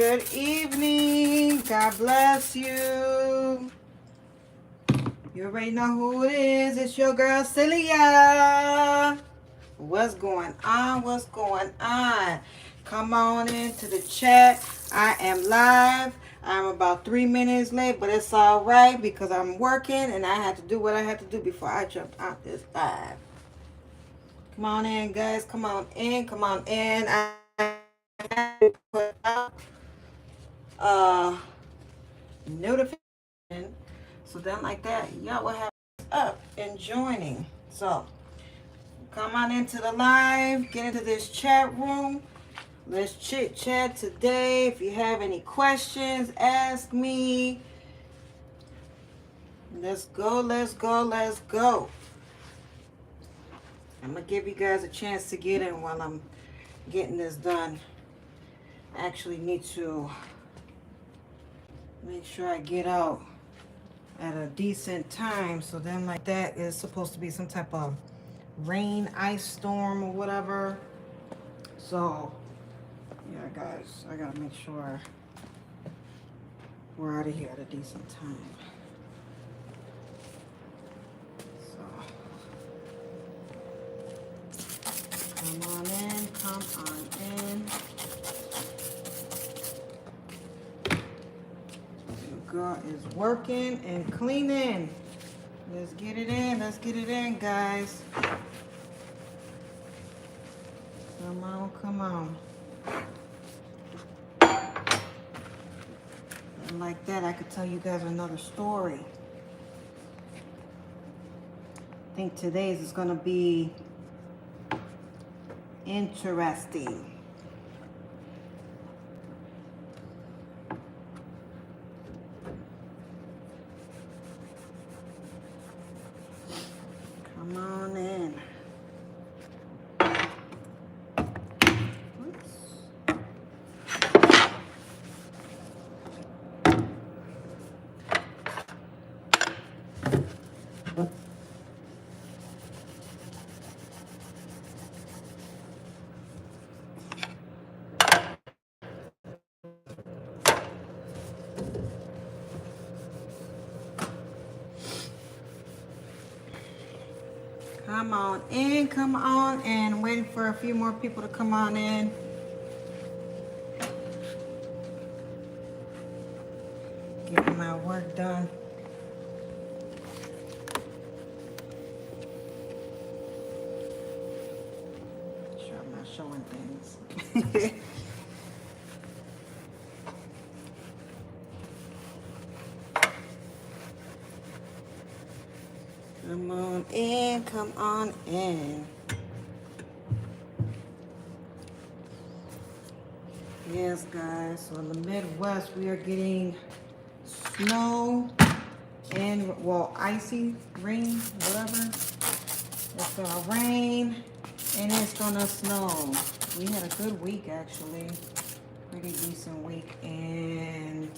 Good evening. God bless you. You already know who it is. It's your girl, Celia. What's going on? What's going on? Come on into the chat. I am live. I'm about 3 minutes late, but it's all right because I'm working and I had to do what I had to do before I jumped out this live. Come on in, guys. Come on in. Come on in. I put out notification. So then like that, y'all will have up and joining. So come on into the live, get into this chat room. Let's chit chat today. If you have any questions, ask me. Let's go, let's go, let's go. I'm gonna give you guys a chance to get in while I'm getting this done. I actually need to make sure I get out at a decent time. So then like that is supposed to be some type of rain, ice storm or whatever. So yeah, guys, I gotta make sure we're out of here at a decent time. So come on in, come on in. The girl is working and cleaning. Let's get it in, guys. Come on, come on. And like that, I could tell you guys another story. I think today's is gonna be interesting. Come on in. Come on in. Waiting for a few more people to come on in. Getting my work done. Sure, I'm not showing things. Come on in, come on in. Yes, guys, so in the Midwest, we are getting snow and, well, icy rain, whatever. It's gonna rain and it's gonna snow. We had a good week, actually. Pretty decent week. And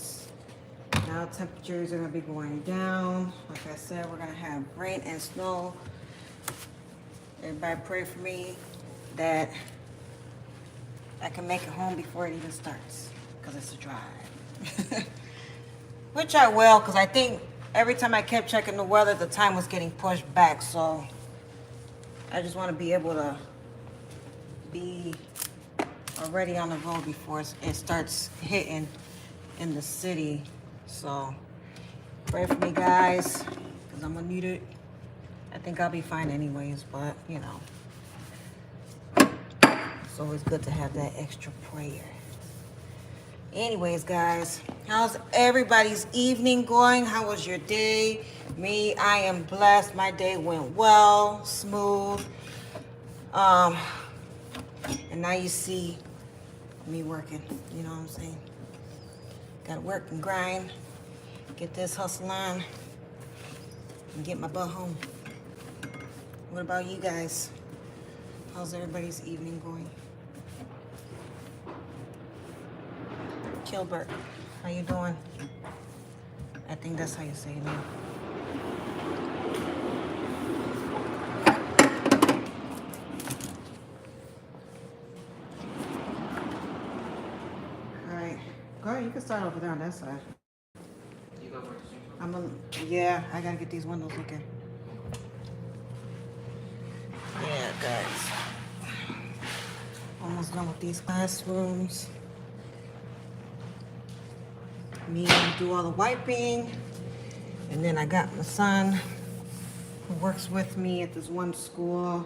now temperatures are gonna be going down. Like I said, we're gonna have rain and snow. Everybody pray for me that I can make it home before it even starts, because it's a drive. Which I will, because I think every time I kept checking the weather, the time was getting pushed back. So I just want to be able to be already on the road before it starts hitting in the city. So pray for me, guys, because I'm going to need it. I think I'll be fine anyways, but, you know. It's always good to have that extra prayer. Anyways, guys, how's everybody's evening going? How was your day? Me, I am blessed. My day went well, smooth. And now you see me working. You know what I'm saying? Gotta work and grind. Get this hustle on. And get my butt home. What about you guys? How's everybody's evening going? Kilbert, how you doing? I think that's how you say it now. All right. Go ahead, you can start over there on that side. You go first. Yeah, I gotta get these windows looking. Yeah, guys. Almost done with these classrooms. Me do all the wiping. And then I got my son who works with me at this one school.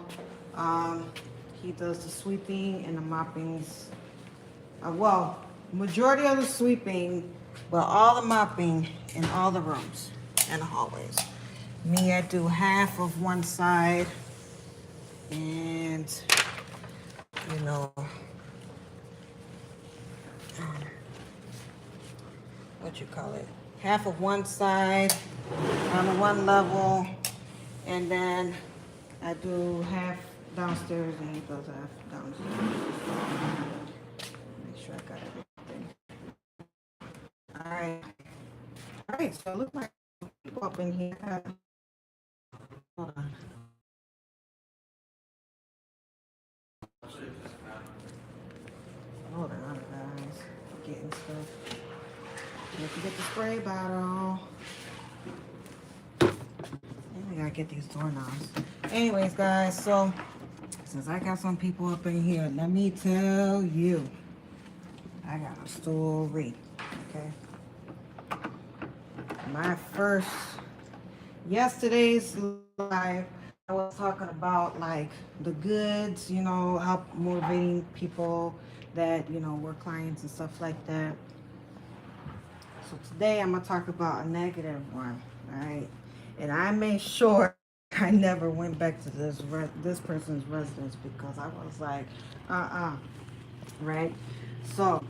He does the sweeping and the moppings. Well, majority of the sweeping, but all the mopping in all the rooms and the hallways. Me, I do half of one side, and you know, what you call it? Half of one side on the one level, and then I do half downstairs, and he does half downstairs. Make sure I got everything. All right. All right, so it looks like people up in here. Hold on. Hold on, guys. Getting stuff. You have to get the spray bottle. And we gotta get these doorknobs. Anyways, guys, so since I got some people up in here, let me tell you, I got a story. Okay. Yesterday's live, I was talking about like the goods, you know, help motivating people that, you know, were clients and stuff like that. So today I'm gonna talk about a negative one, all right? And I made sure I never went back to this person's residence because I was like, right? So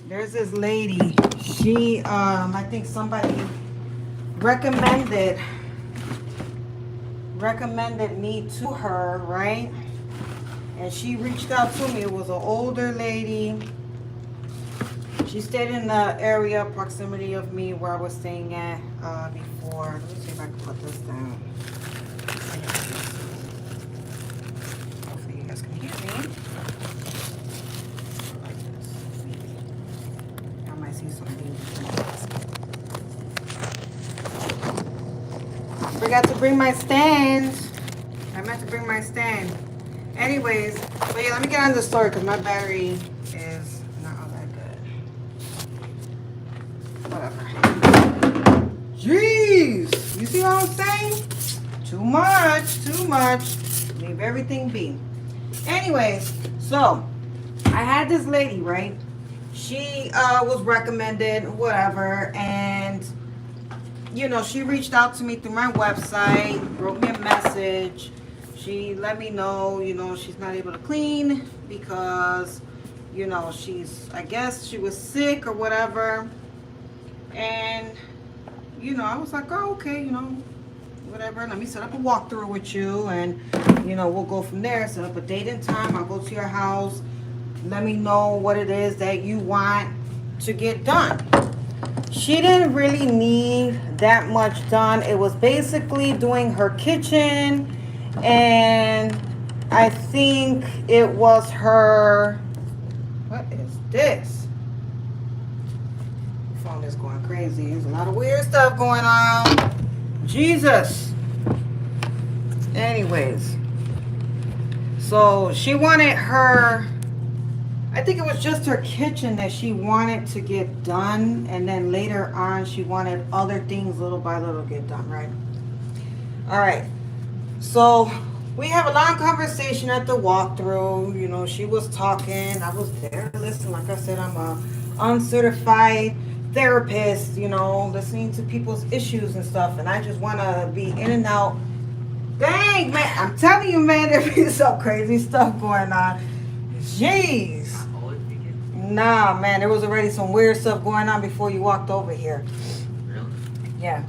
there's this lady. She, I think somebody recommended me to her, right? And she reached out to me. It was an older lady. She stayed in the area proximity of me where I was staying at before. Let me see if I can put this down. Hopefully you guys can hear me. Like this. Maybe. I might see something. Forgot to bring my stand. I meant to bring my stand. Anyways, but yeah, let me get on the story because my battery is not all that good. Whatever. Jeez! You see what I'm saying? Too much. Leave everything be. Anyways, so I had this lady, right? She was recommended, whatever, and you know, she reached out to me through my website, wrote me a message. She let me know, you know, she's not able to clean because, you know, I guess she was sick or whatever. And, you know, I was like, oh, okay, you know, whatever. Let me set up a walkthrough with you and, you know, we'll go from there. Set up a date and time. I'll go to your house. Let me know what it is that you want to get done. She didn't really need that much done. It was basically doing her kitchen, and I think it was her, what is this? The phone is going crazy. There's a lot of weird stuff going on. Jesus. Anyways, so she wanted her, I think it was just her kitchen that she wanted to get done, and then later on she wanted other things little by little get done, right? All right, so we have a long conversation at the walkthrough. You know, she was talking, I was there to listen. Like I said, I'm a uncertified therapist, you know, listening to people's issues and stuff, and I just want to be in and out. Dang, man, I'm telling you, man, there's some crazy stuff going on. Jeez. Nah, man, there was already some weird stuff going on before you walked over here. Really? Yeah.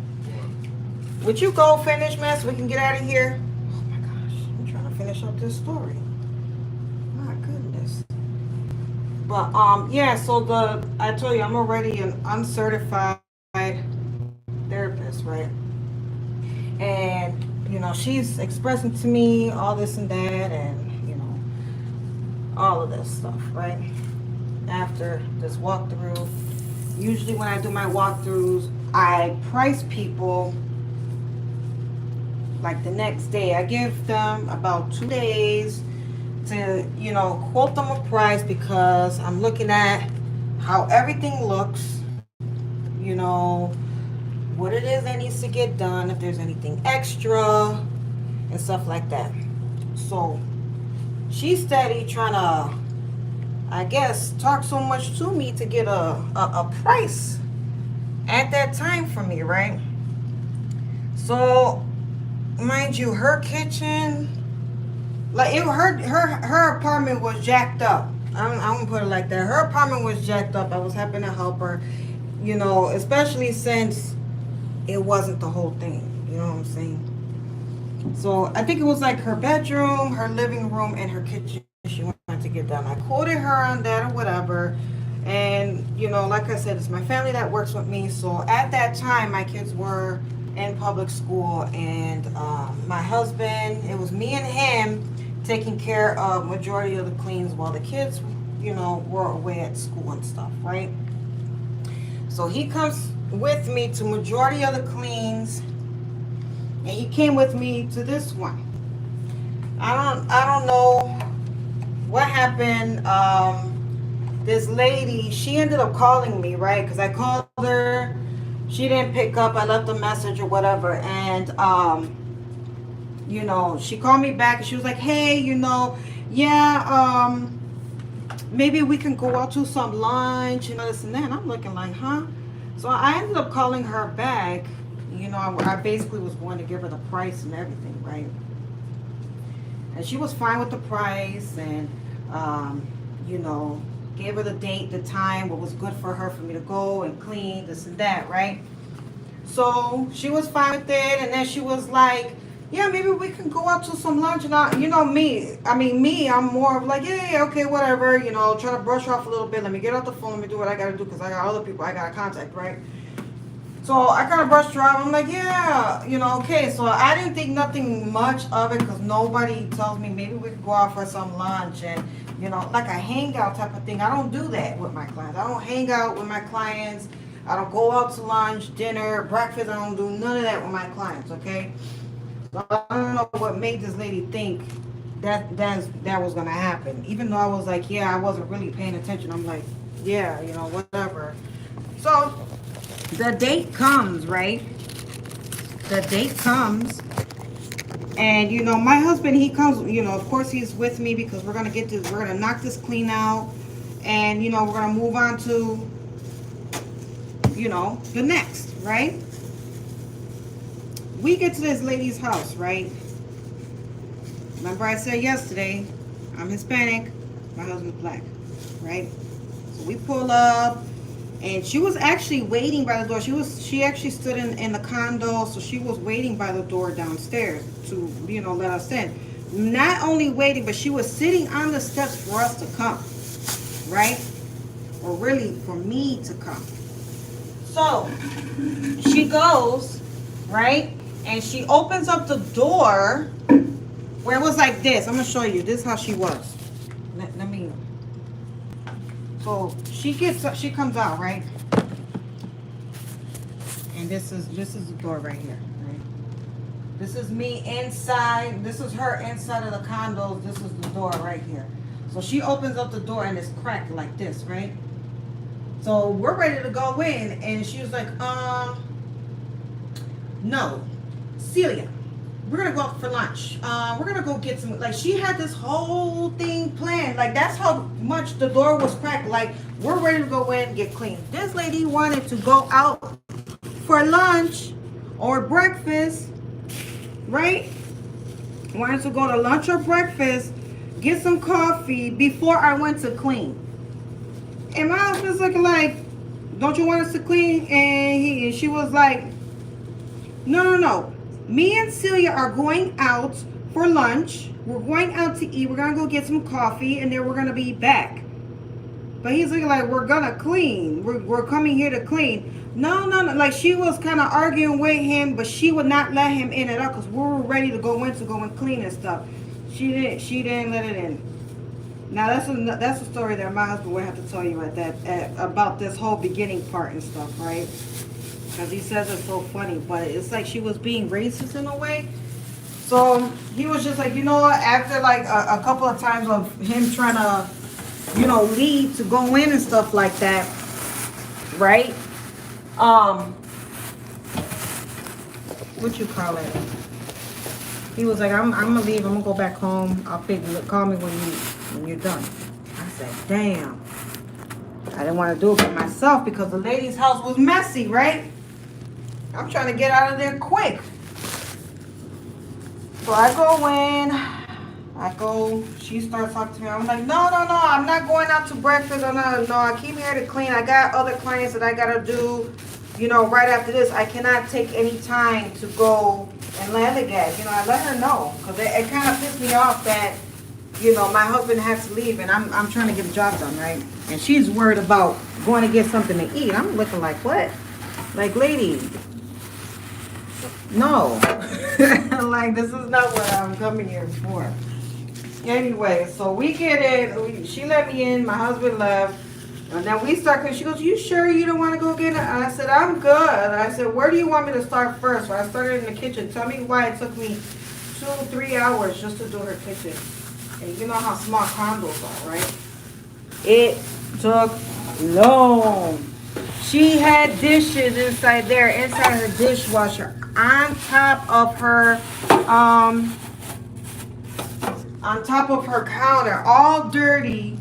Would you go finish, man, so we can get out of here? Oh my gosh, I'm trying to finish up this story. My goodness. But yeah, so I told you I'm already an uncertified therapist, right? And you know, she's expressing to me all this and that, and you know, all of this stuff, right? after this walkthrough. Usually when I do my walkthroughs, I price people like the next day. I give them about 2 days to, you know, quote them a price because I'm looking at how everything looks, you know, what it is that needs to get done, if there's anything extra and stuff like that. So she's steady trying to, I guess, talk so much to me to get a price at that time for me, right? So mind you, her kitchen, like her apartment was jacked up. I'm gonna put it like that. Her apartment was jacked up. I was happy to help her, you know, especially since it wasn't the whole thing. You know what I'm saying? So I think it was like her bedroom, her living room, and her kitchen she wanted to get done. I quoted her on that or whatever. And, you know, like I said, it's my family that works with me. So at that time, my kids were in public school. And my husband, it was me and him taking care of majority of the cleans while the kids, you know, were away at school and stuff, right? So he comes with me to majority of the cleans. And he came with me to this one. I don't know what happened. This lady, she ended up calling me, right? Because I called her, she didn't pick up. I left a message or whatever, and you know, she called me back and she was like, "Hey, you know, yeah, maybe we can go out to some lunch, you know, this and that." And I'm looking like, huh? So I ended up calling her back. You know, I basically was going to give her the price and everything, right? And she was fine with the price, and you know, gave her the date, the time, what was good for her for me to go and clean, this and that, right? So she was fine with it, and then she was like, "Yeah, maybe we can go out to some lunch." And you know me, I'm more of like, yeah, okay, whatever, you know, try to brush her off a little bit. Let me get off the phone, let me do what I gotta do, because I got other people I gotta contact, right? So I kind of brushed her off. I'm like, yeah, you know, okay. So I didn't think nothing much of it because nobody tells me maybe we could go out for some lunch and, you know, like a hangout type of thing. I don't do that with my clients. I don't hang out with my clients. I don't go out to lunch, dinner, breakfast. I don't do none of that with my clients, okay? So I don't know what made this lady think that was going to happen. Even though I was like, yeah, I wasn't really paying attention. I'm like, yeah, you know, whatever. So the date comes, right? The date comes, and you know, my husband, he comes, you know, of course he's with me because we're gonna knock this clean out, and you know, we're gonna move on to, you know, the next, right? We get to this lady's house, right? Remember I said yesterday, I'm Hispanic, my husband's black, right? So we pull up. And she was actually waiting by the door. She actually stood in the condo, so she was waiting by the door downstairs to, you know, let us in. Not only waiting, but she was sitting on the steps for us to come, right? Or really for me to come. So she goes, right? And she opens up the door where it was like this. I'm gonna show you. This is how she was. Let me. So she comes out, right? And this is the door right here, right? This is me inside. This is her inside of the condos. This is the door right here. So she opens up the door and it's cracked like this, right? So we're ready to go in, and she was like, no, Celia, we're gonna go out for lunch. We're gonna go get some, like, she had this whole thing planned. Like, that's how much the door was cracked. Like, we're ready to go in and get clean. This lady wanted to go out for lunch or breakfast, right? Wanted to go to lunch or breakfast, get some coffee before I went to clean. And my husband's looking like, "Don't you want us to clean?" And she was like, no. Me and Celia are going out for lunch. We're going out to eat. We're going to go get some coffee, and then we're going to be back. But he's looking like, "We're going to clean. We're coming here to clean." No. Like, she was kind of arguing with him, but she would not let him in at all because we were ready to go and clean and stuff. She didn't let it in. Now that's a story that my husband would have to tell you about this whole beginning part and stuff, right? Because he says it's so funny, but it's like she was being racist in a way. So he was just like, you know what? After like a couple of times of him trying to, lead to go in and stuff like that, right? What you call it? He was like, I'm gonna leave. I'm gonna go back home. Call me when you're done. I said, damn. I didn't want to do it for myself because the lady's house was messy, right? I'm trying to get out of there quick. So I go in. She starts talking to me. I'm like, no, I'm not going out to breakfast. No, I came here to clean. I got other clients that I gotta do, right after this. I cannot take any time to go and land the gas. I let her know because it kind of pissed me off that, my husband has to leave and I'm trying to get the job done, right? And she's worried about going to get something to eat. I'm looking like, what? Like, lady, no. Like, this is not what I'm coming here for. Anyway, so we get in. She let me in. My husband left. And then we start cooking. She goes, you sure you don't want to go get it? And I said, I'm good. I said, where do you want me to start first? So I started in the kitchen. Tell me why it took me 2-3 hours just to do her kitchen. And you know how small condos are, right? It took long. She had dishes inside her dishwasher, on top of her counter, all dirty,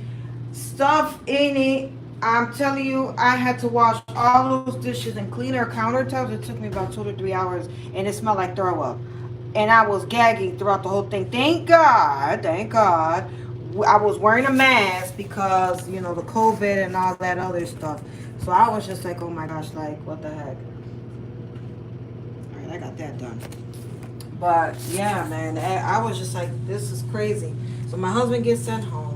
stuff in it. I'm telling you, I had to wash all those dishes and clean her countertops. It took me about 2 to 3 hours, and it smelled like throw up. And I was gagging throughout the whole thing. Thank God. I was wearing a mask because, the COVID and all that other stuff. So I was just like, oh my gosh, like, what the heck? All right, I got that done. But yeah, man, I was just like, this is crazy. So my husband gets sent home.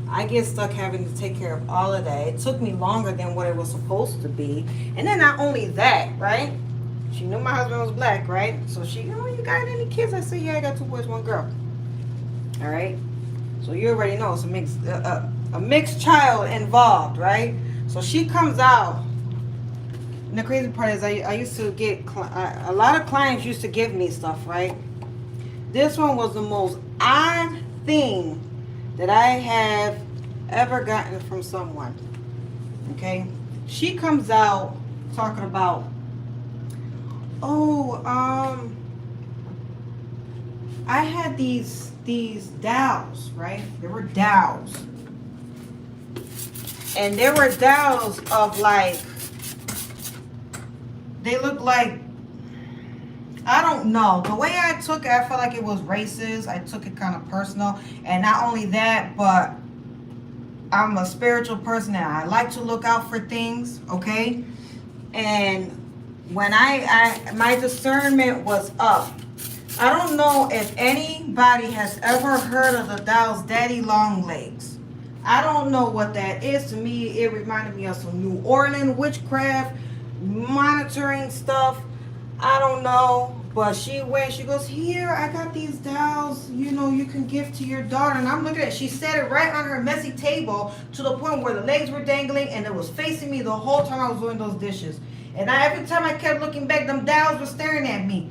I get stuck having to take care of all of that. It took me longer than what it was supposed to be. And then not only that, right? She knew my husband was black, right? So she, you got any kids? I said, yeah, I got 2 boys, 1 girl. All right. So you already know it's a mixed child involved, right? So she comes out. And the crazy part is I used to get, a lot of clients used to give me stuff, right? This one was the most odd thing that I have ever gotten from someone. Okay? She comes out talking about, I had these dowels, right? There were dowels. And there were dowels of like, they look like, I don't know. The way I took it, I felt like it was racist. I took it kind of personal. And not only that, but I'm a spiritual person and I like to look out for things, okay? And when my discernment was up, I don't know if anybody has ever heard of the Dow's Daddy Long Legs. I don't know what that is. To me, it reminded me of some New Orleans witchcraft, monitoring stuff. I don't know. But she goes, here, I got these dowels, you can give to your daughter. And I'm looking at it. She set it right on her messy table to the point where the legs were dangling and it was facing me the whole time I was doing those dishes. And every time I kept looking back, them dowels were staring at me.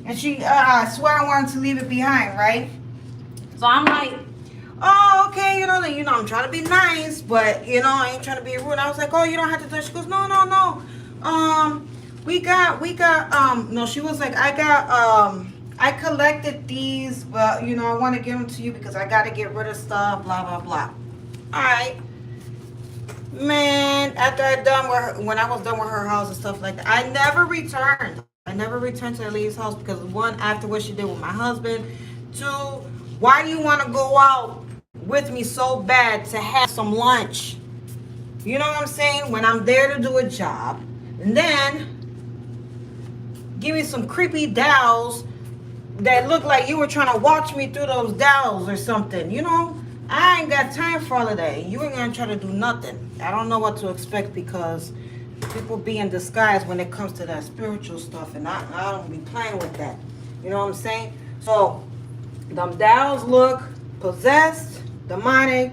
And I swear I wanted to leave it behind, right? So I'm like, oh, okay, I'm trying to be nice, but, I ain't trying to be rude. I was like, oh, you don't have to do it. She goes, no. She was like, I collected these, but, I want to give them to you because I got to get rid of stuff, blah, blah, blah. All right. Man, after when I was done with her house and stuff like that, I never returned. I never returned to the lady's house because 1, after what she did with my husband. 2, why do you want to go out with me so bad to have some lunch? You know what I'm saying? When I'm there to do a job. And then give me some creepy dowels that look like you were trying to watch me through those dowels or something. I ain't got time for all of that. You ain't gonna try to do nothing. I don't know what to expect because people be in disguise when it comes to that spiritual stuff, and I don't be playing with that. You know what I'm saying? So them dowels look possessed. demonic.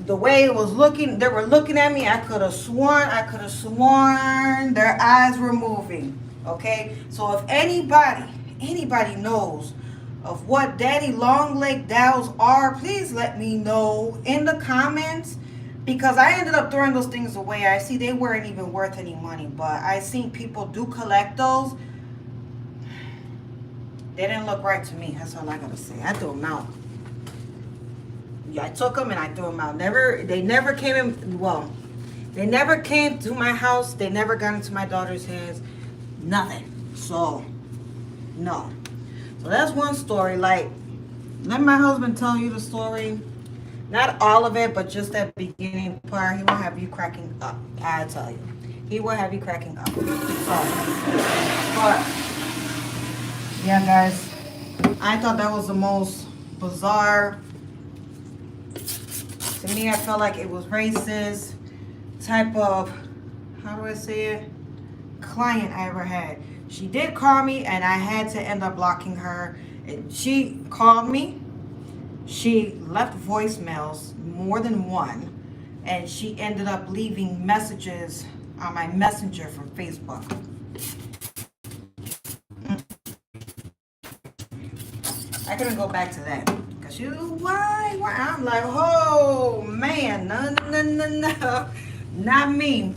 The way it was looking, they were looking at me. I could have sworn their eyes were moving. Okay, so if anybody knows of what daddy long leg dolls are, please let me know in the comments, because I ended up throwing those things away. I see they weren't even worth any money, but I seen people do collect those. They didn't look right to me. That's all I gotta say. I threw them out. Yeah, I took them and I threw them out. They never came in. Well, they never came to my house. They never got into my daughter's hands. Nothing. So, no. So that's one story. Like, let my husband tell you the story. Not all of it, but just that beginning part. He will have you cracking up. I tell you, he will have you cracking up. So, but yeah, guys, I thought that was the most bizarre. To me, I felt like it was racist type of, how do I say it, client I ever had. She did call me and I had to end up blocking her. And she called me. She left voicemails, more than one, and she ended up leaving messages on my messenger from Facebook. I couldn't go back to that. Because she was, why? I'm like, oh, man, no. Not me.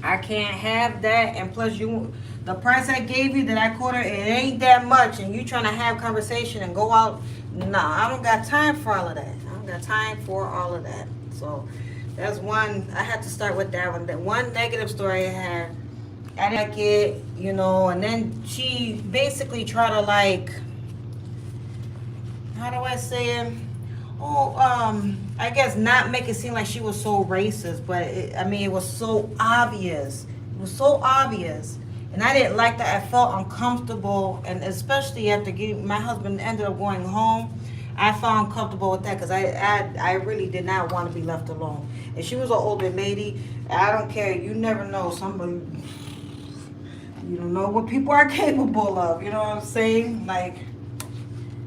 I can't have that. And plus, the price I gave you that I quoted, it ain't that much. And you trying to have conversation and go out. Nah, I don't got time for all of that. I don't got time for all of that. So that's one. I had to start with that one. That one negative story I had. I didn't like it, and then she basically tried to, like, how do I say it? I guess not make it seem like she was so racist, but it was so obvious. It was so obvious. And I didn't like that. I felt uncomfortable, and especially after my husband ended up going home, I felt uncomfortable with that because I really did not want to be left alone. And she was an older lady. I don't care. You never know. Somebody, you don't know what people are capable of. You know what I'm saying? Like,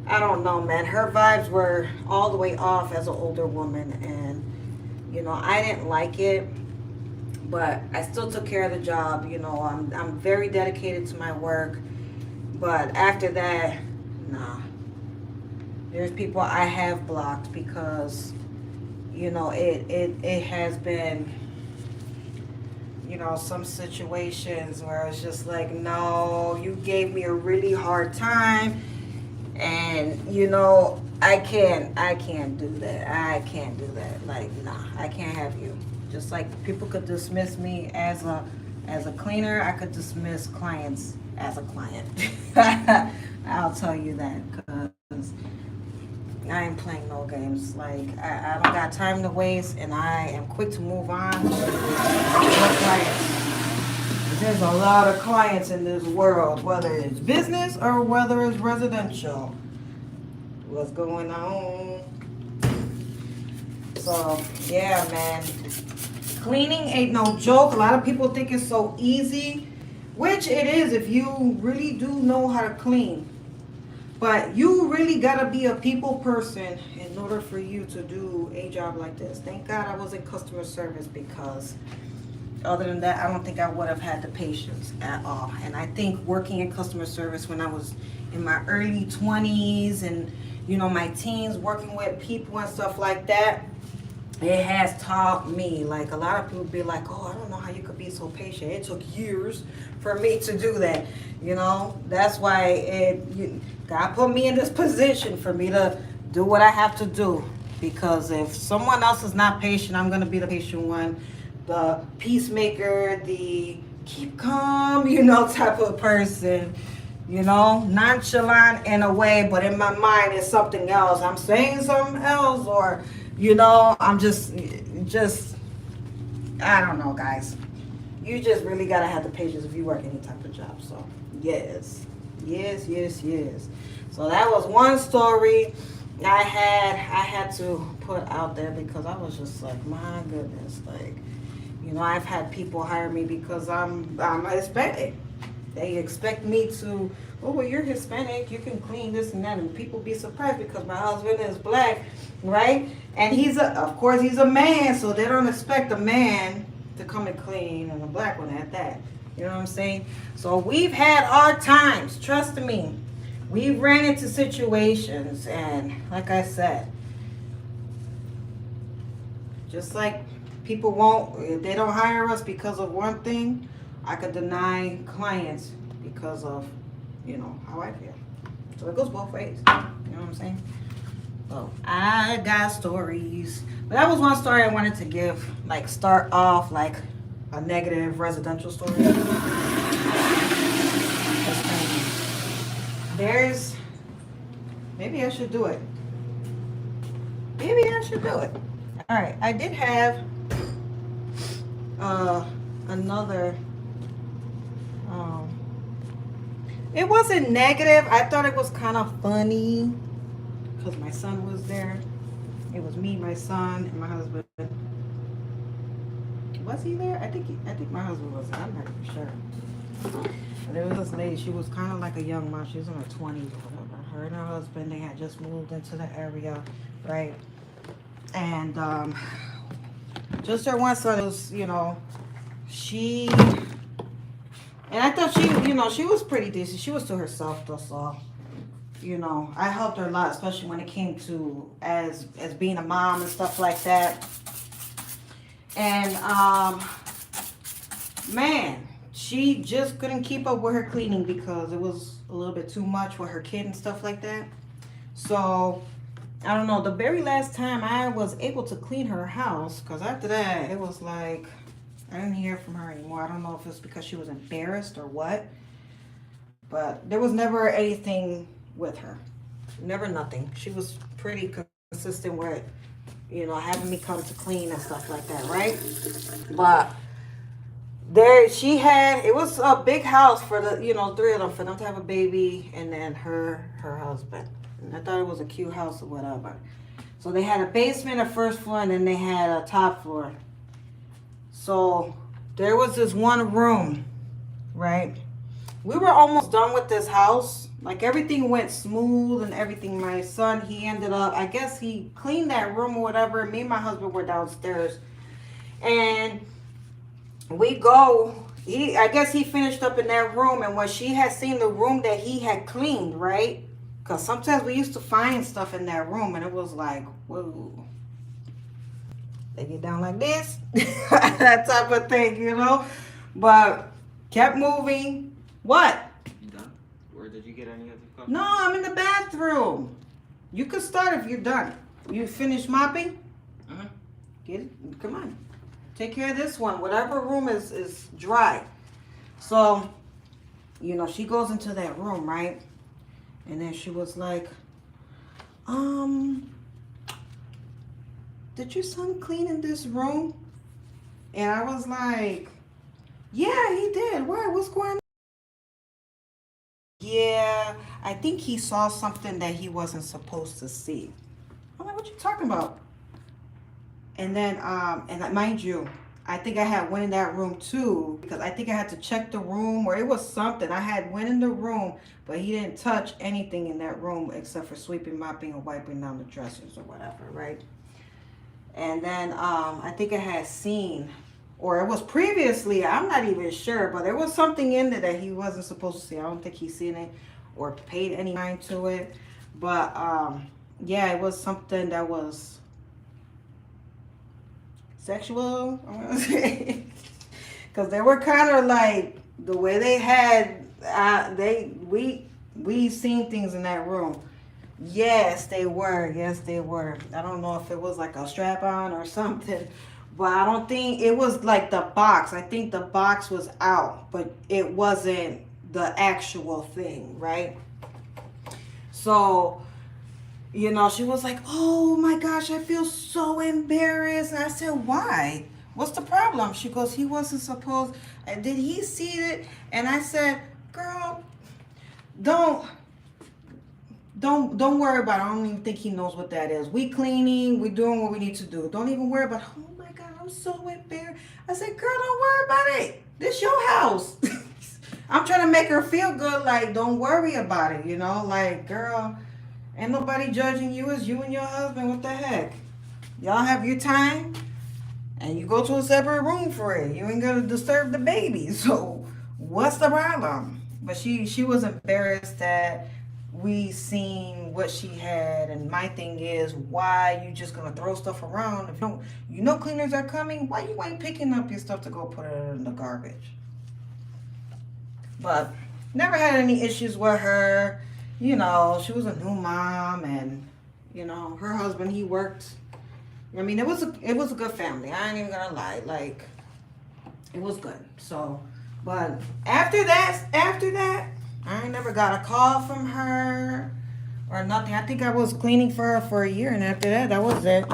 I don't know, man. Her vibes were all the way off as an older woman, and I didn't like it. But I still took care of the job. I'm very dedicated to my work. But after that, nah. There's people I have blocked because, it has been, some situations where it's just like, no, you gave me a really hard time. And, I can't do that. I can't do that. Like, nah, I can't have you. Just like people could dismiss me as a cleaner, I could dismiss clients as a client. I'll tell you that, because I ain't playing no games. Like, I don't got time to waste, and I am quick to move on with clients. There's a lot of clients in this world, whether it's business or whether it's residential. What's going on? So, yeah, man. Cleaning ain't no joke. A lot of people think it's so easy, which it is if you really do know how to clean. But you really gotta be a people person in order for you to do a job like this. Thank God I was in customer service, because other than that, I don't think I would have had the patience at all. And I think working in customer service when I was in my early 20s and, my teens, working with people and stuff like that, it has taught me. Like, a lot of people be like, oh, I don't know how you could be so patient. It took years for me to do that. That's why God put me in this position for me to do what I have to do. Because if someone else is not patient, I'm going to be the patient one, the peacemaker, the keep calm, type of person. Nonchalant in a way, but in my mind it's something else. I'm saying something else, or I'm just I don't know, guys. You just really gotta have the patience if you work any type of job. So yes. So that was one story I had to put out there, because I was just like, my goodness, like, I've had people hire me because I'm Hispanic. They expect me to, oh, well, you're Hispanic, you can clean this and that, and people be surprised because my husband is black, right? And of course, he's a man, so they don't expect a man to come and clean, and a black one at that. You know what I'm saying? So we've had our times, trust me. We've ran into situations, and like I said, just like people won't, if they don't hire us because of one thing, I could deny clients because of, how I feel. So it goes both ways. You know what I'm saying? So I got stories. But that was one story I wanted to give, like start off like a negative residential story. Maybe I should do it. All right, I did have another. It wasn't negative. I thought it was kind of funny because my son was there. It was me, my son, and my husband. Was he there? I think my husband was there. I'm not even sure. And there was this lady. She was kind of like a young mom. She was in her 20s or whatever. Her and her husband, they had just moved into the area, right? And just her one son was, she. And I thought she was pretty decent. She was to herself, that's all. I helped her a lot, especially when it came to as being a mom and stuff like that. And man, she just couldn't keep up with her cleaning because it was a little bit too much with her kid and stuff like that. So I don't know. The very last time I was able to clean her house, because after that it was like I didn't hear from her anymore. I don't know if it's because she was embarrassed or what. But there was never anything with her. Never nothing. She was pretty consistent with, having me come to clean and stuff like that, right? But it was a big house for the, three of them, for them to have a baby and then her husband. And I thought it was a cute house or whatever. So they had a basement, a first floor, and then they had a top floor. So there was this one room, right? We were almost done with this house. Like everything went smooth and everything. My son, he ended up, I guess he cleaned that room or whatever. Me and my husband were downstairs. And I guess he finished up in that room. And when she had seen the room that he had cleaned, right? Because sometimes we used to find stuff in that room and it was like, whoa. They get down like this, that type of thing, But kept moving. What? You done? Or did you get any other coffee? No, I'm in the bathroom. You could start if you're done. You finished mopping? Get it? Come on. Take care of this one. Whatever room is dry. So, she goes into that room, right? And then she was like, did your son clean in this room? And I was like, yeah, he did. Why? What's going on? Yeah, I think he saw something that he wasn't supposed to see. I'm like, what you talking about? And then, mind you, I think I had went in that room too, because I think I had to check the room, or it was something. I had went in the room, but he didn't touch anything in that room except for sweeping, mopping, or wiping down the dressers or whatever, right? And then I think I had seen, or it was previously, I'm not even sure, but there was something in there that he wasn't supposed to see. I don't think he's seen it or paid any mind to it. But yeah, it was something that was sexual, I want to say. Because they were kind of like, the way they had, we seen things in that room. Yes, they were. Yes, they were. I don't know if it was like a strap on or something, but I don't think it was like the box. I think the box was out, but it wasn't the actual thing, right? So, she was like, oh my gosh, I feel so embarrassed. And I said, why? What's the problem? She goes, he wasn't supposed, did he see it? And I said, girl, don't worry about it. I don't even think he knows what that is. We cleaning, we doing what we need to do. Don't even worry about, oh my God, I'm so embarrassed. I said, girl, don't worry about it. This your house. I'm trying to make her feel good. Like, don't worry about it. You know, like, girl, ain't nobody judging you. It's you and your husband. What the heck? Y'all have your time, and you go to a separate room for it. You ain't gonna disturb the baby. So, what's the problem? But she was embarrassed that we seen what she had, and my thing is, why you just gonna throw stuff around? If you know cleaners are coming, why you ain't picking up your stuff to go put it in the garbage? But never had any issues with her. You know, she was a new mom, and you know, her husband, he worked. I mean, it was a good family. I ain't even gonna lie. Like, it was good. So, but after that, I ain't never got a call from her or nothing. I think I was cleaning for her for a year, and after that was it.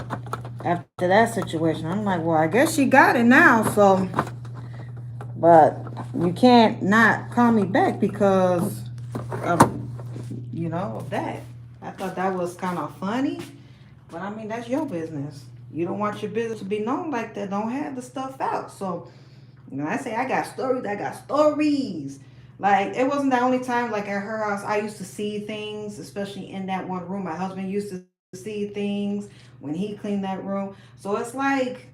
After that situation, I'm like, well, I guess she got it now. So, but you can't not call me back because of, you know, of that. I thought that was kind of funny, but I mean, that's your business. You don't want your business to be known like that. Don't have the stuff out. So, you know, I say I got stories. I got stories. Like, it wasn't the only time. Like, at her house, I used to see things, especially in that one room. My husband used to see things when he cleaned that room. So it's like,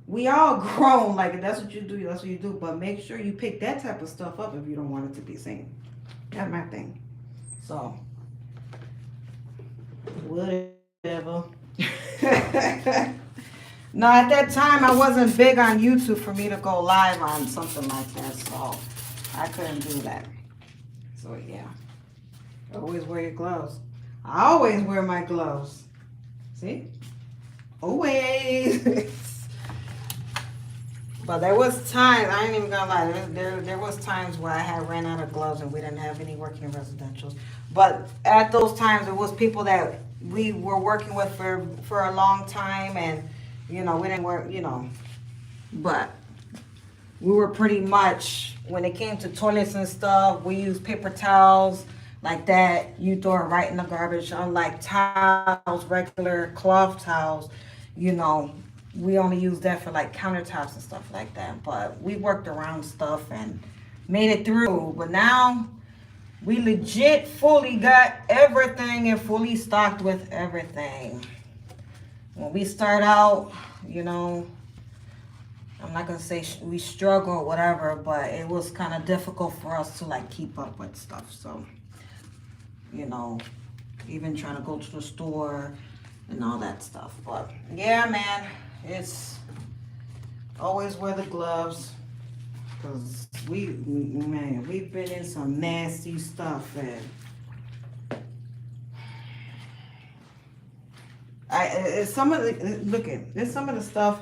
we all grown. Like, if that's what you do, that's what you do. But make sure you pick that type of stuff up if you don't want it to be seen. That's my thing. So, whatever. No, at that time, I wasn't big on YouTube for me to go live on something like that. So, I couldn't do that. So, yeah. Always wear your gloves. I always wear my gloves. See? Always. But there was times, I ain't even gonna lie, there was times where I had ran out of gloves and we didn't have any working in residentials. But at those times, it was people that we were working with for a long time, and, you know, we didn't work, you know. But we were pretty much, when it came to toilets and stuff, we used paper towels like that. You throw it right in the garbage. Unlike towels, regular cloth towels, you know, we only use that for like countertops and stuff like that. But we worked around stuff and made it through. But now we legit fully got everything and fully stocked with everything. When we start out, you know, I'm not gonna say we struggle or whatever, but it was kind of difficult for us to like keep up with stuff. So, you know, even trying to go to the store and all that stuff. But yeah, man, it's always wear the gloves, because we've been in some nasty stuff, and it's some of the stuff,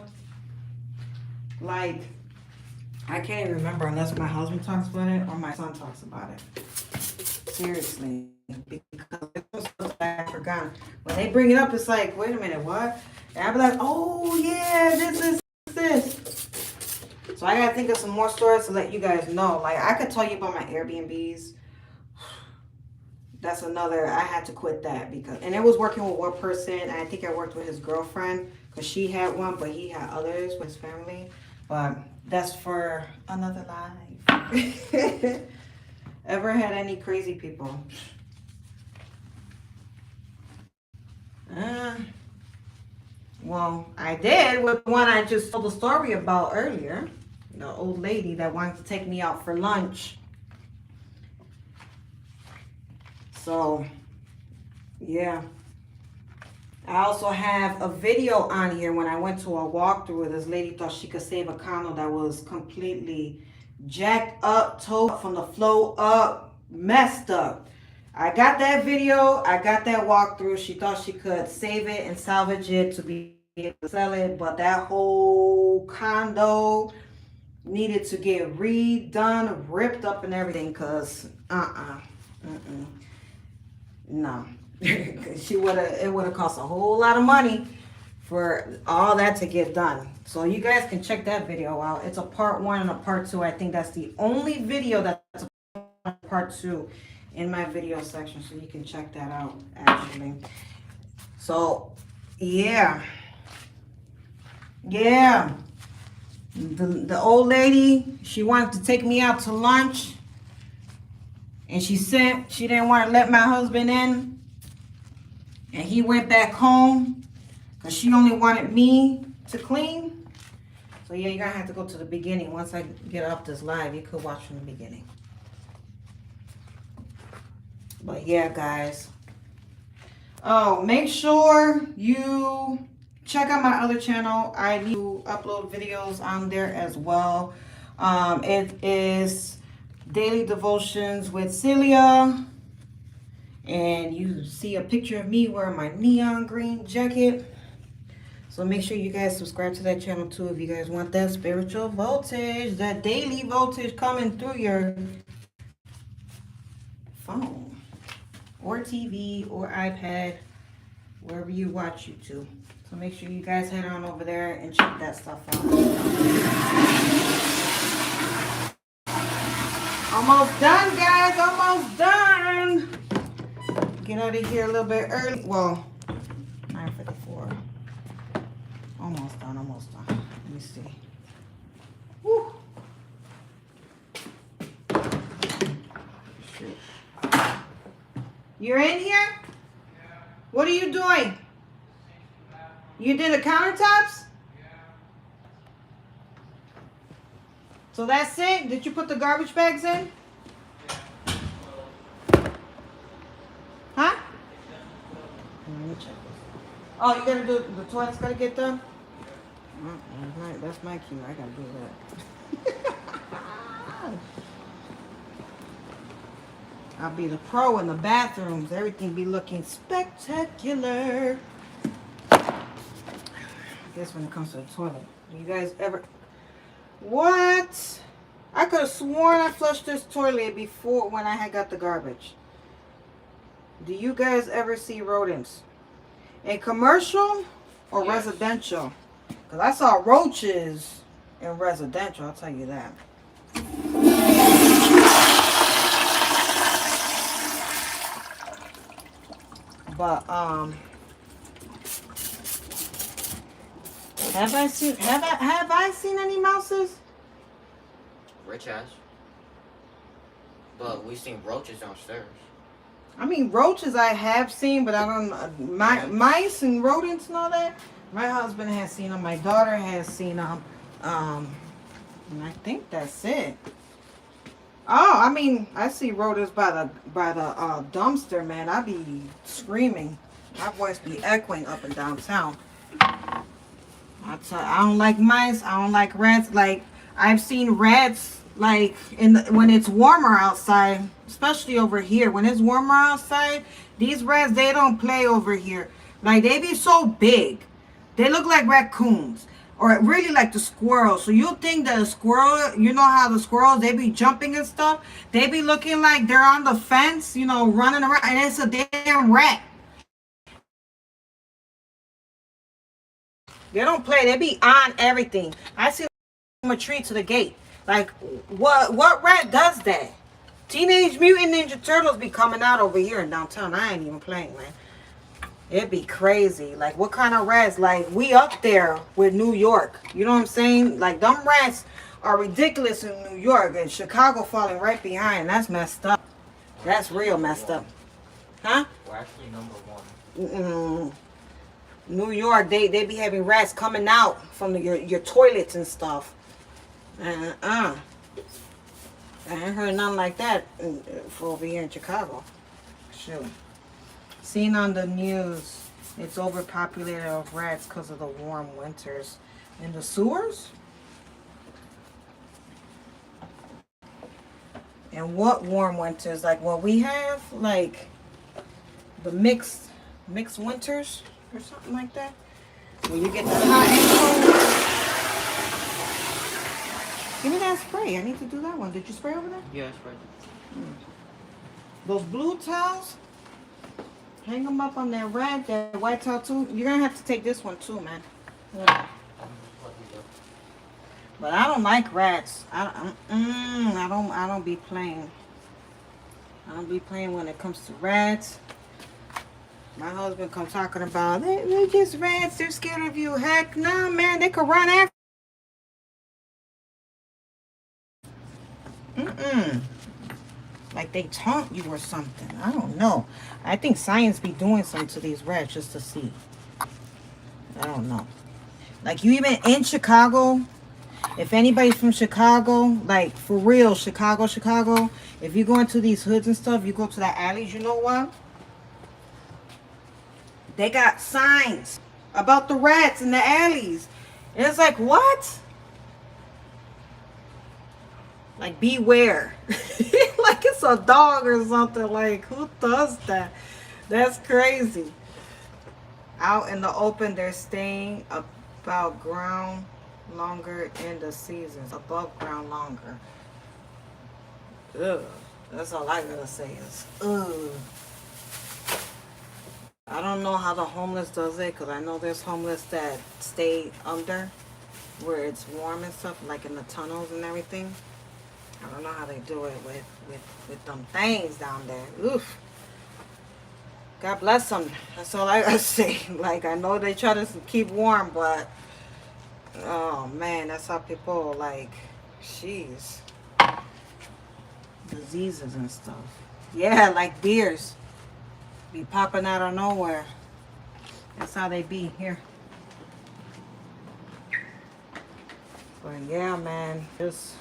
like, I can't even remember unless my husband talks about it or my son talks about it. Seriously, because it was stuff that I forgot. When they bring it up, it's like, wait a minute, what? And I'll be like, oh yeah, this. So I gotta think of some more stories to let you guys know. Like, I could tell you about my Airbnbs. That's another, I had to quit that because, and it was working with one person. I think I worked with his girlfriend because she had one, but he had others with his family. But that's for another life. Ever had any crazy people? Well, I did with the one I just told the story about earlier. The old lady that wanted to take me out for lunch. So, yeah. I also have a video on here when I went to a walkthrough where this lady thought she could save a condo that was completely jacked up, towed from the flow up, messed up. I got that video. I got that walkthrough. She thought she could save it and salvage it to be able to sell it, but that whole condo needed to get redone, ripped up and everything, because no. It would have cost a whole lot of money for all that to get done. So you guys can check that video out. It's a part 1 and a part 2. I think that's the only video that's a part 2 in my video section, so you can check that out actually. So yeah. The old lady, she wanted to take me out to lunch. And she didn't want to let my husband in. And he went back home because she only wanted me to clean. So yeah, you're gonna have to go to the beginning. Once I get off this live, you could watch from the beginning. But yeah, guys. Oh, make sure you check out my other channel. I do upload videos on there as well. It is Daily Devotions with Celia. And you see a picture of me wearing my neon green jacket. So make sure you guys subscribe to that channel too if you guys want that spiritual voltage, that daily voltage coming through your phone or TV or iPad, wherever you watch YouTube. So make sure you guys head on over there and check that stuff out. Almost done, guys. Almost done. Get out of here a little bit early. Well, 9:54. Almost done. Almost done. Let me see. Woo. Shoot. You're in here? Yeah. What are you doing? You did the countertops? Yeah. So that's it? Did you put the garbage bags in? Huh? Let me check this. Oh, you gotta do the toilet's gotta get done? That's my cue. I gotta do that. I'll be the pro in the bathrooms. Everything be looking spectacular. I guess when it comes to the toilet. Do you guys ever... What? I could have sworn I flushed this toilet before when I had got the garbage. Do you guys ever see rodents? In commercial or yes, residential? Because I saw roaches in residential, I'll tell you that. But have I seen any mouses? Rich has. But we've seen roaches downstairs. I mean, roaches I have seen, but I don't mice and rodents and all that. My husband has seen them. My daughter has seen them. And I think that's it. Oh, I mean, I see rodents by the dumpster, man. I be screaming. My voice be echoing up and down town. I don't like mice. I don't like rats. Like, I've seen rats, like, when it's warmer outside, especially over here. When it's warmer outside, these rats, they don't play over here. Like, they be so big. They look like raccoons. Or really like the squirrels. So you think that a squirrel, you know how the squirrels, they be jumping and stuff? They be looking like they're on the fence, you know, running around. And it's a damn rat. They don't play. They be on everything. I see them a tree to the gate. Like, what rat does that? Teenage Mutant Ninja Turtles be coming out over here in downtown. I ain't even playing, man. It'd be crazy. Like, what kind of rats? Like, we up there with New York. You know what I'm saying? Like, them rats are ridiculous in New York. And Chicago falling right behind. That's messed up. That's real messed up. Huh? We're actually number 1. New York, they be having rats coming out from your toilets and stuff. I ain't heard nothing like that for over here in Chicago. Shoot. Seen on the news, it's overpopulated of rats because of the warm winters. In the sewers? And what warm winters? Like what we have? Like the mixed winters or something like that? When you get the hot and cold. Give me that spray. I need to do that one. Did you spray over there? Yeah, I sprayed. Those blue towels? Hang them up on that white towel too. You're gonna have to take this one too, man. Yeah. But I don't like rats. I don't be playing. I don't be playing when it comes to rats. My husband come talking about they're just rats. They're scared of you. Heck no, man. They could run after. like they taunt you or something. I don't know. I think science be doing something to these rats just to see. I don't know. Like you even in Chicago, if anybody's from Chicago, like for real, Chicago, if you go into these hoods and stuff, you go to the alleys, you know what? They got signs about the rats in the alleys. And it's like, what? Like, beware. Like it's a dog or something. Like, who does that? That's crazy. Out in the open, they're staying about ground longer in the seasons. Above ground longer. Ugh. That's all I gotta say is, ugh. I don't know how the homeless does it, because I know there's homeless that stay under where it's warm and stuff, like in the tunnels and everything. I don't know how they do it with them things down there. Oof. God bless them. That's all I gotta say. Like, I know they try to keep warm, but oh man, that's how people like, jeez, diseases and stuff. Yeah, like beers be popping out of nowhere. That's how they be here. But yeah, man, just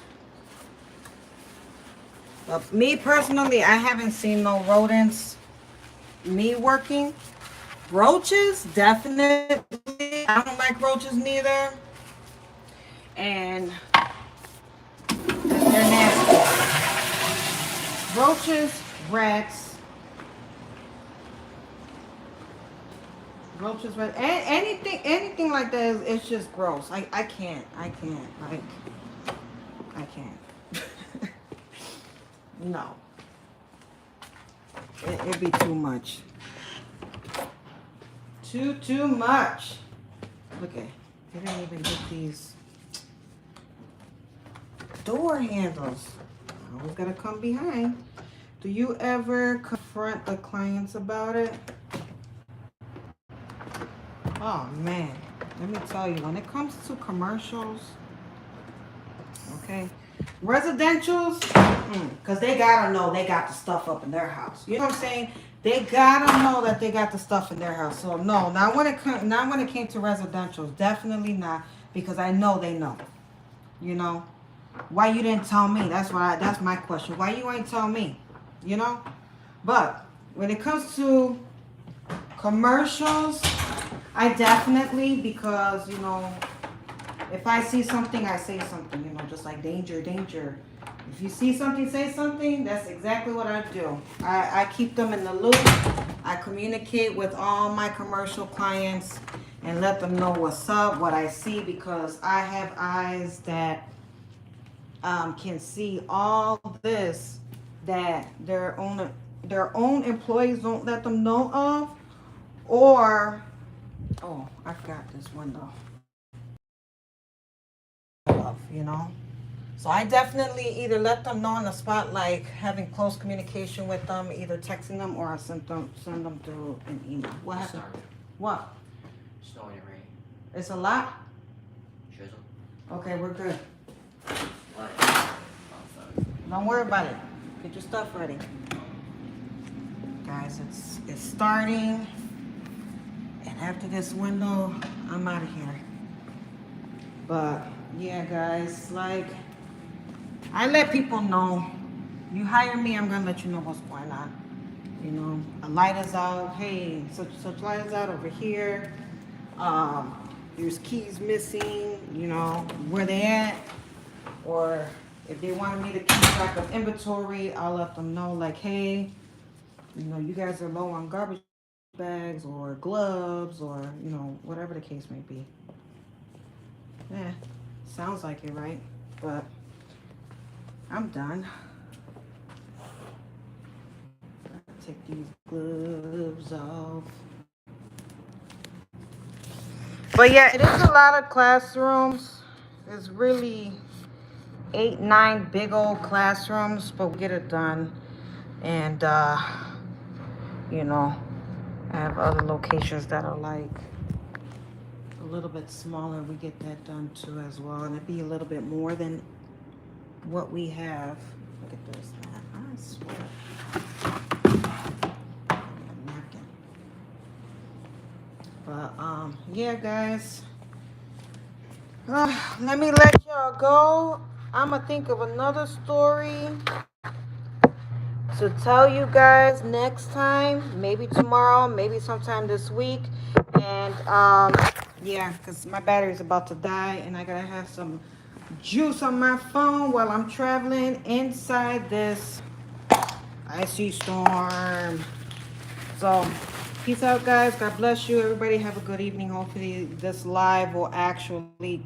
me personally, I haven't seen no rodents. Me working, roaches definitely. I don't like roaches neither, and they're nasty. Roaches, rats, anything like that is, it's just gross. I can't. No. It'd be too much. Too much. Look at, they didn't even get these door handles. I always gotta come behind. Do you ever confront the clients about it? Oh man, let me tell you, when it comes to commercials, okay, residentials, because they gotta know they got the stuff up in their house. You know what I'm saying? They gotta know that they got the stuff in their house. So no, not when it came to residentials, definitely not, because I know they know. You know, why you didn't tell me? That's my question. Why you ain't tell me? You know, but when it comes to commercials, I definitely, because you know, if I see something, I say something, you know, just like danger, danger. If you see something, say something. That's exactly what I do. I keep them in the loop. I communicate with all my commercial clients and let them know what's up, what I see, because I have eyes that can see all this that their own employees don't let them know of, or oh, I forgot this window. You know, so I definitely either let them know on the spot, like having close communication with them, either texting them or I send them through an email. What happened? Sorry. What? Snowing and rain. It's a lot. Drizzle. Okay, we're good. What? Oh, sorry. Don't worry about it. Get your stuff ready, guys. It's starting, and after this window, I'm out of here. But yeah, guys, like I let people know. You hire me, I'm gonna let you know what's going on. You know, a light is out. Hey, such light is out over here. There's keys missing. You know, where they at, or if they wanted me to keep track of inventory, I'll let them know. Like, hey, you know, you guys are low on garbage bags or gloves, or you know, whatever the case may be. Yeah, sounds like it, right? But I'm done. Take these gloves off. But yeah, it is a lot of classrooms. It's really 8, 9 big old classrooms, but we get it done. And you know, I have other locations that are like a little bit smaller. We get that done too as well, and it'd be a little bit more than what we have. Look at this, man. swear. Napkin. But yeah, guys. Let me let y'all go. I'ma think of another story to tell you guys next time. Maybe tomorrow, maybe sometime this week. And yeah, because my battery's about to die and I gotta have some juice on my phone while I'm traveling inside this icy storm. So peace out, guys. God bless you. Everybody have a good evening. Hopefully this live will actually